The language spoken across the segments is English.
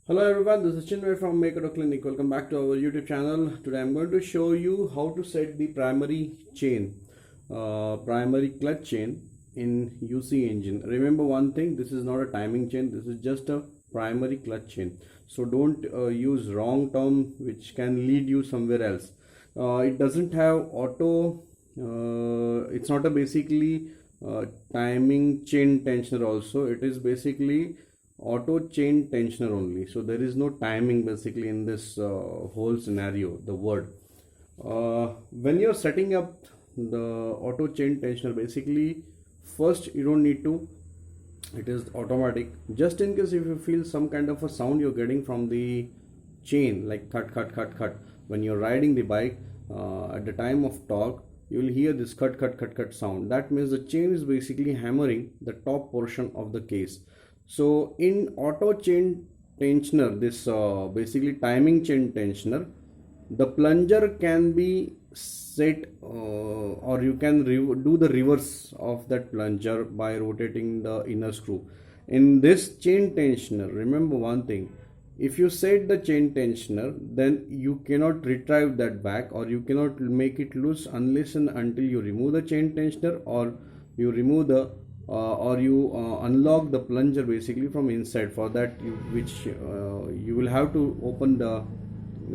Hello everyone, this is Chinmay from Maker Clinic. Welcome back to our YouTube channel. Today I'm going to show you how to set the primary clutch chain in UC engine. Remember one thing, this is not a timing chain, this is just a primary clutch chain. So don't use wrong term which can lead you somewhere else. It doesn't have auto, it's not a basically timing chain tensioner also. It is basically auto chain tensioner only, so there is no timing basically in this whole scenario, the word. When you're setting up the auto chain tensioner, basically first you don't need to, it is automatic. Just in case if you feel some kind of a sound you're getting from the chain, like cut when you're riding the bike, at the time of torque you will hear this cut sound. That means the chain is basically hammering the top portion of the case. So in auto chain tensioner, this basically timing chain tensioner, the plunger can be set or you can do the reverse of that plunger by rotating the inner screw. In this chain tensioner, remember one thing, if you set the chain tensioner, then you cannot retrieve that back, or you cannot make it loose unless and until you remove the chain tensioner, or you remove the unlock the plunger basically from inside. For that you will have to open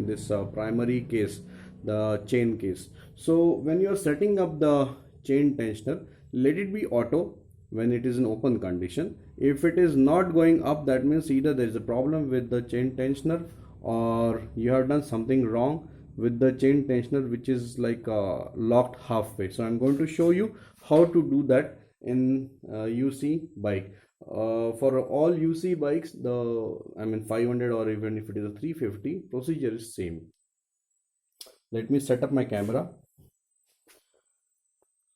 this primary case, the chain case. So when you are setting up the chain tensioner, let it be auto when it is in open condition. If it is not going up, that means either there is a problem with the chain tensioner or you have done something wrong with the chain tensioner, which is like locked halfway. So I'm going to show you how to do that in UC bike. For all UC bikes, the 500 or even if it is a 350, procedure is same. Let me set up my camera.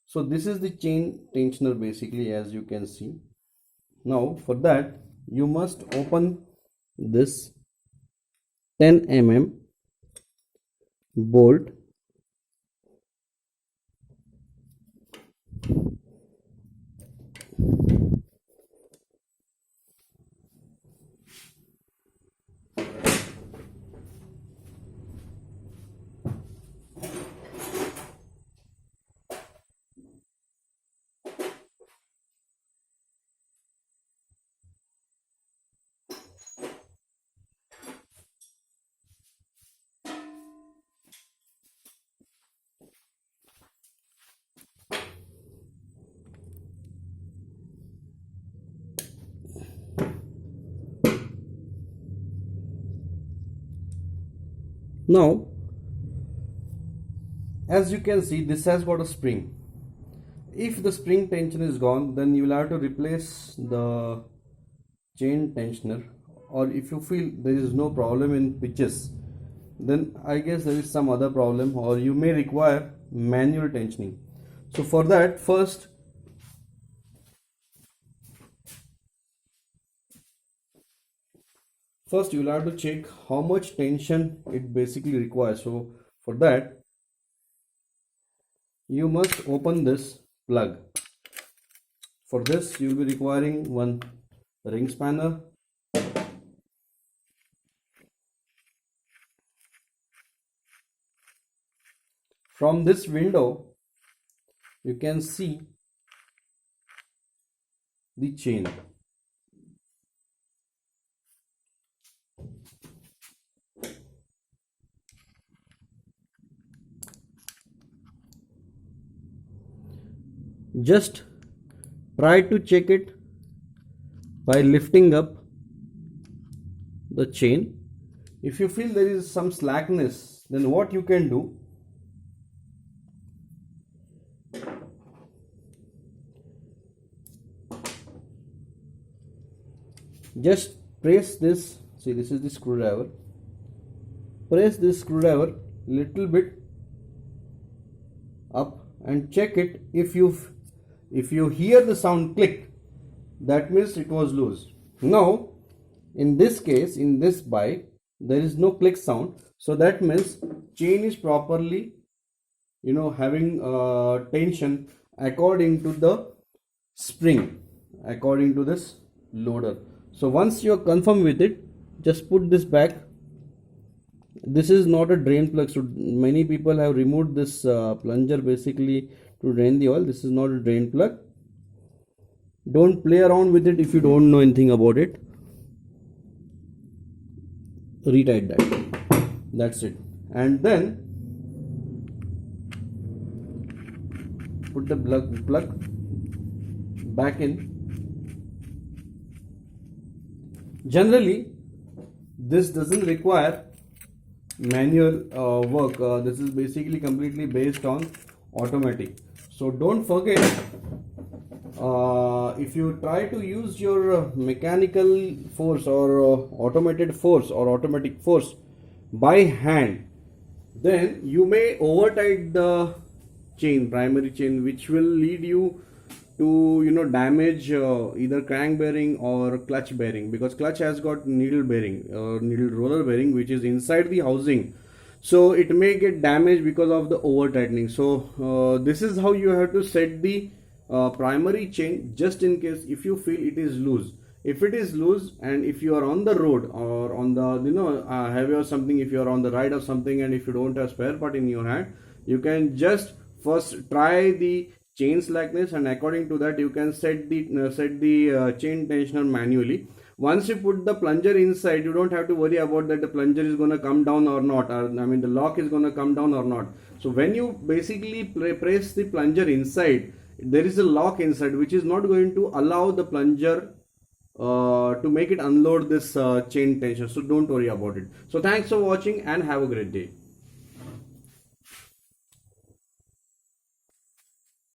So this is the chain tensioner basically, as you can see. Now for that you must open this 10 mm bolt. Now as you can see, this has got a spring. If the spring tension is gone, then you will have to replace the chain tensioner, or if you feel there is no problem in pitches, then I guess there is some other problem, or you may require manual tensioning. So for that, first you will have to check how much tension it basically requires. So for that you must open this plug. For this you will be requiring one ring spanner, from this window you can see the chain. Just try to check it by lifting up the chain. If you feel there is some slackness, then what you can do, just press this. See, this is the screwdriver. Press this screwdriver little bit up and check it. If you hear the sound click, that means it was loose. Now in this case, in this bike, there is no click sound, so that means chain is properly having tension according to the spring, according to this loader. So once you are confirmed with it, Just put this back. This is not a drain plug, so many people have removed this plunger basically to drain the oil. This is not a drain plug. Don't play around with it if you don't know anything about it. Retight that. That's it. And then put the plug back in. Generally, this doesn't require manual work. This is basically completely based on automatic. So don't forget, if you try to use your mechanical force or automated force or automatic force by hand, then you may over tight the chain, primary chain, which will lead you to damage either crank bearing or clutch bearing, because clutch has got needle bearing, needle roller bearing, which is inside the housing, so it may get damaged because of the over tightening. So this is how you have to set the primary chain, just in case if you feel it is loose. If it is loose, and if you are on the road or on the highway or something, if you are on the ride or something, and if you don't have spare part in your hand, you can just first try the chain slackness, and according to that you can set the chain tensioner manually. Once you put the plunger inside, you don't have to worry about that the plunger is going to come down or not, or the lock is going to come down or not. So when you basically press the plunger inside, there is a lock inside which is not going to allow the plunger to make it unload this chain tension. So don't worry about it. So thanks for watching and have a great day.